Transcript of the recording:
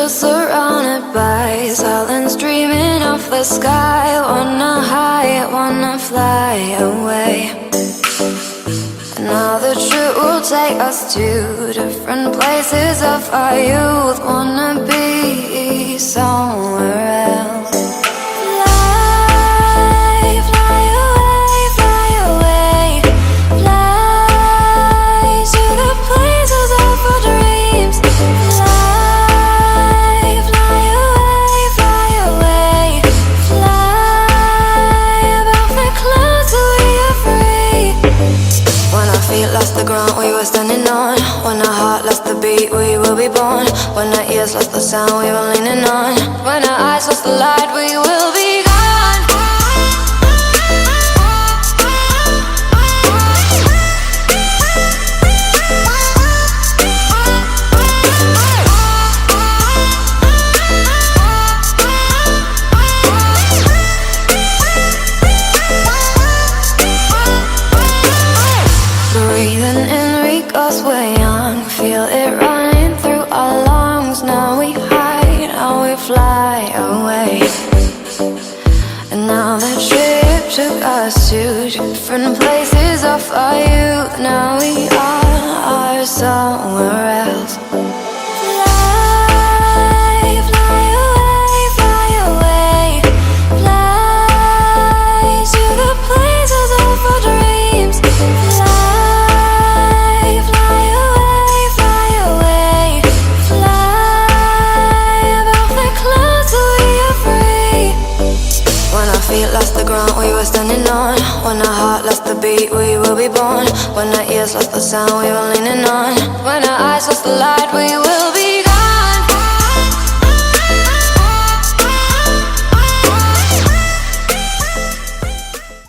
surrounded by silence, dreaming of the sky. Wanna hide, wanna fly away. And now the truth will take us to different places of our youth. Wanna be somewhere else. Fly, fly away, fly to the places of our dreams. Fly away, fly above the clouds so we are free. When our feet lost the ground we were standing on, when our heart lost the beat we will be born, when our ears lost the sound we were leaning on, when our eyes lost the light we will be gone. Breathing in because we're young, feel it running through our lungs. Now we hide, now we fly away. And now the trip took us to different places of our youth. Now we are somewhere else. Fly away, fly to the places of our dreams. Fly away, fly above the clouds so we are free. When our feet lost the ground we were standing on, when our heart lost the beat we will be born, when our ears lost the sound we were leaning on, when our eyes lost the light